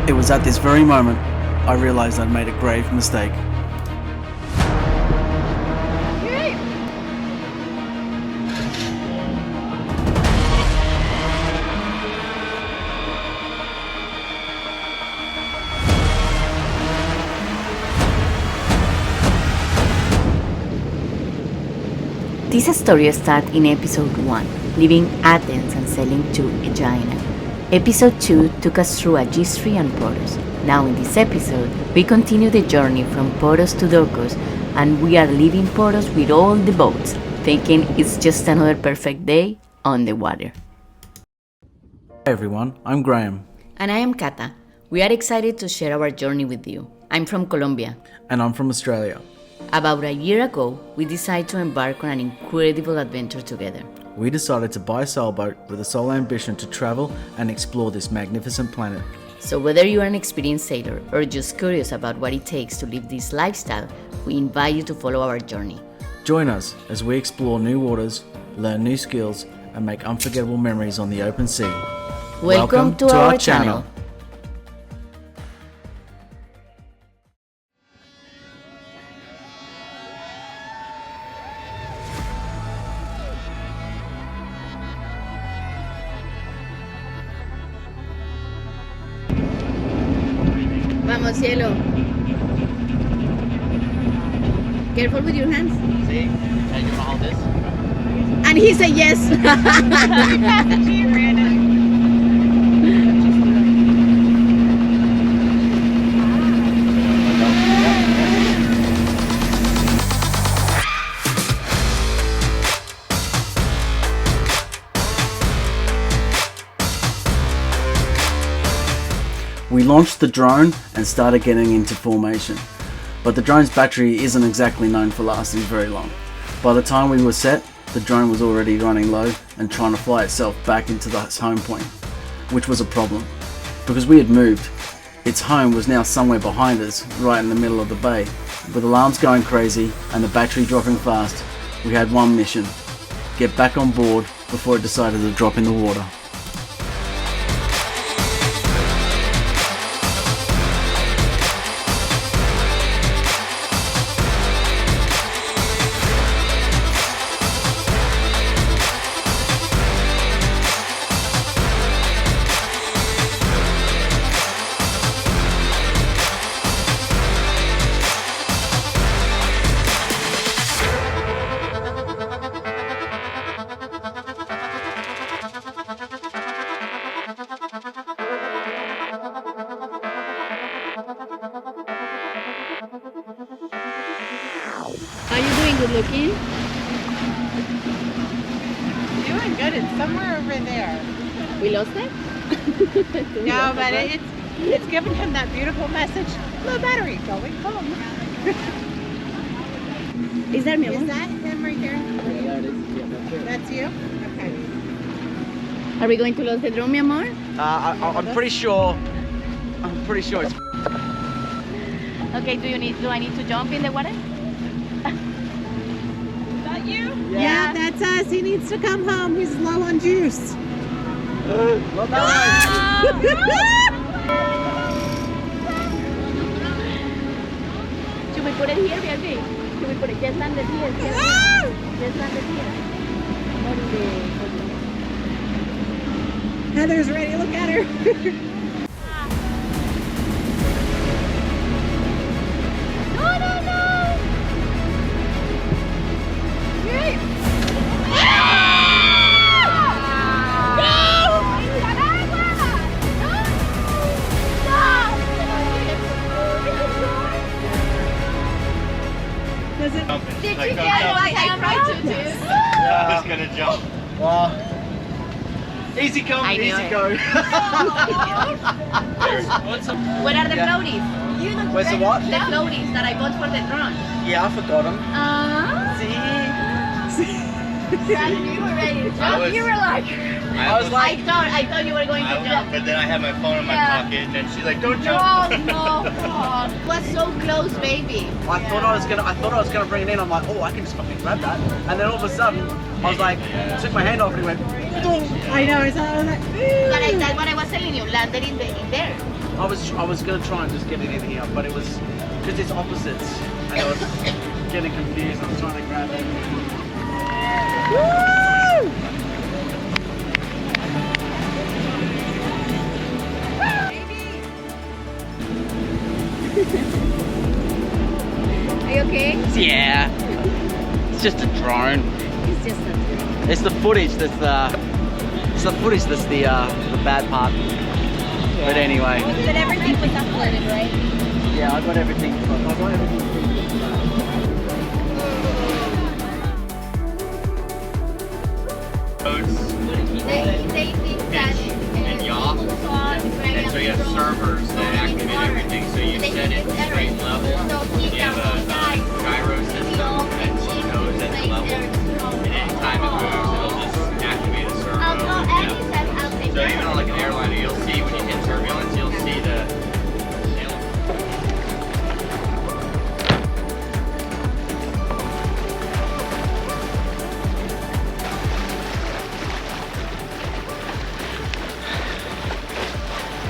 It was at this very moment I realised I'd made a grave mistake. This story starts in episode 1, leaving Athens and sailing to Aegean. Episode 2 took us through Aegean and Poros. Now in this episode, we continue the journey from Poros to Dokos, and we are leaving Poros with all the boats, thinking it's just another perfect day on the water. Hey everyone, I'm Graham. And I am Kata. We are excited to share our journey with you. I'm from Colombia. And I'm from Australia. About a year ago, we decided to embark on an incredible adventure together. We decided to buy a sailboat with the sole ambition to travel and explore this magnificent planet. So whether you are an experienced sailor or just curious about what it takes to live this lifestyle, we invite you to follow our journey. Join us as we explore new waters, learn new skills, and make unforgettable memories on the open sea. Welcome to our channel. Vamos, cielo. Careful with your hands. See? And you wanna hold this? And he said yes. We launched the drone and started getting into formation, but the drone's battery isn't exactly known for lasting very long. By the time we were set, the drone was already running low and trying to fly itself back into the home point, which was a problem, because we had moved. Its home was now somewhere behind us, right in the middle of the bay. With alarms going crazy and the battery dropping fast, we had one mission: get back on board before it decided to drop in the water. How you doing? Good looking? Doing good. It's somewhere over there. We lost it? No, but it's giving him that beautiful message. Low battery, going home. Is that me? Is that him right here? Yeah, it is. Yeah, that's it. That's you? Okay. Are we going to lose the drone, mi amor? I'm pretty sure it's... Okay, do I need to jump in the water? Is that you? Yeah, that's us. He needs to come home. He's low on juice. Well done. Should we put it here, baby? Should we put it just landed here? Just landed here. Heather's ready. Look at her. Did you get what I tried to do? Yeah. Who's gonna jump? Well, easy come, easy go. What are the floaties? Where's the what? The floaties that I bought for the drone. Yeah, I forgot them. See? You were ready to jump. You were like, I was like... I thought you were going to jump. But then I had my phone in my pocket, and then she's like, "Don't jump." No. It was so close, baby. I thought I was gonna bring it in. I'm like, oh, I can just fucking grab that. And then all of a sudden, I was like, took my hand off and it went. I know. It's all like. But that's what I was telling you. Landed in there. I was gonna try and just get it in here, but it was because it's opposites, and I was getting confused. I was trying to grab it. Woo! Are you okay? Yeah. It's just a drone. It's just a drone. It's the footage that's the bad part. Yeah. But anyway. But everything was uploaded, right? Yeah, I got everything. They think that and yacht, and so you have servers that activate everything, so you set it straight level, you have a gyro system that knows at the level, and anytime it moves, it'll just activate a servo. So even on like an airliner, you'll see when you hit turbulence, you'll see the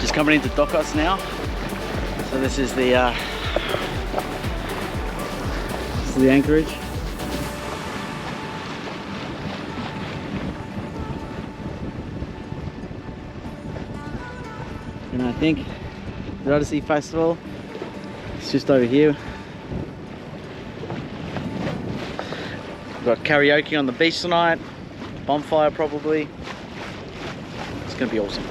Just coming into Dokos now. So this is the anchorage. And I think the Odyssey Festival is just over here. We've got karaoke on the beach tonight, bonfire probably. It's gonna be awesome.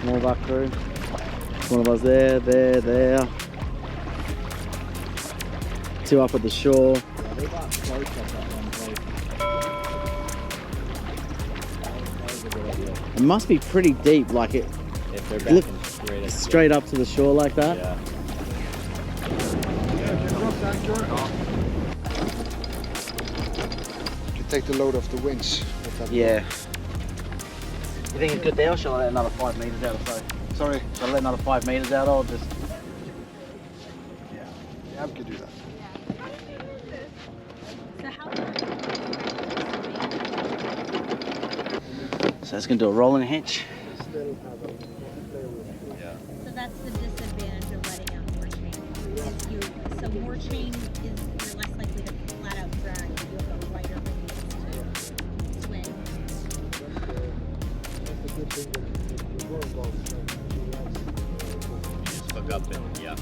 More of our crew. One of us there. Two up at the shore. It must be pretty deep, like it. if they're backing Straight up to the shore like that. Yeah. You can take the load off the winch. Yeah. You think it's good there, or shall I let another 5 meters out or so? Sorry. Shall I let another 5 meters out, or just... Yeah, we can do that. So it's going to do a rolling hitch. So that's the disadvantage of letting out more chain. So more chain is you're less likely to flat out drag. You have a wider radius to swing. You just hook up and yeah.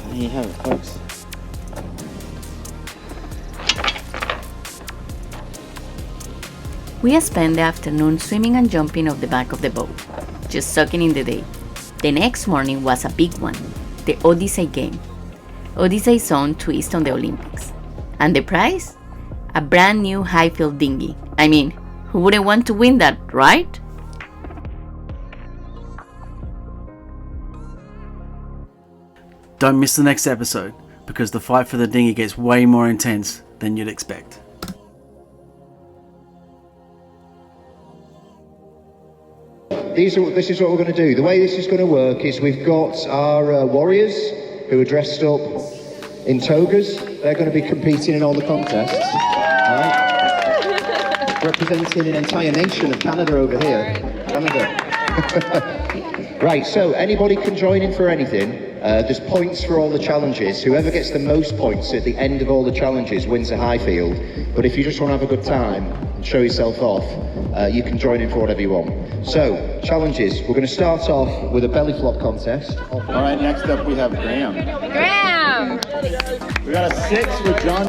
There you have it, folks. We spent the afternoon swimming and jumping off the back of the boat, just soaking in the day. The next morning was a big one, the Odyssey game. Odyssey's own twist on the Olympics. And the prize? A brand new high-field dinghy. I mean, who wouldn't want to win that, right? Don't miss the next episode, because the fight for the dinghy gets way more intense than you'd expect. This is what we're going to do. The way this is going to work is we've got our warriors who are dressed up in togas. They're going to be competing in all the contests. Right? Representing an entire nation of Canada over here. Canada. Right, so anybody can join in for anything. There's points for all the challenges. Whoever gets the most points at the end of all the challenges wins a high field. But if you just want to have a good time and show yourself off, you can join in for whatever you want. So, challenges. We're going to start off with a belly flop contest. All right, next up we have Graham. Graham! We got a 6 for John.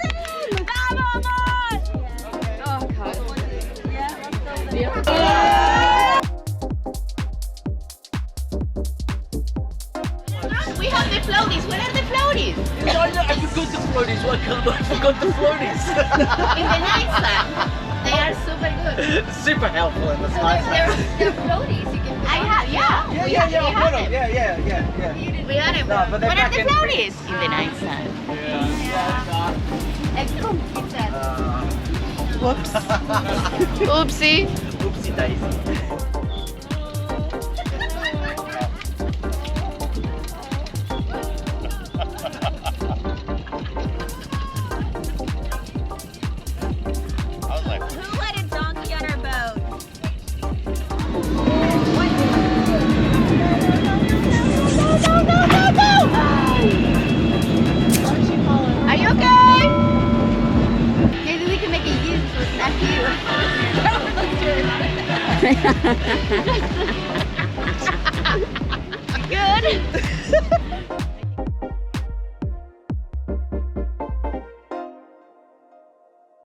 We have the floaties. Where are the floaties? I forgot the floaties. I forgot the floaties. In the night side. They are super good. Super helpful in this life. They're floaties. You can. I have, yeah. We Yeah, have them. yeah. We had them. No, but they're What are back the in floaties? In the night sun. Whoops. Oopsie. Oopsie daisy. Who had a donkey on our boat? Are you okay? Maybe we can make a U for snap you. Good.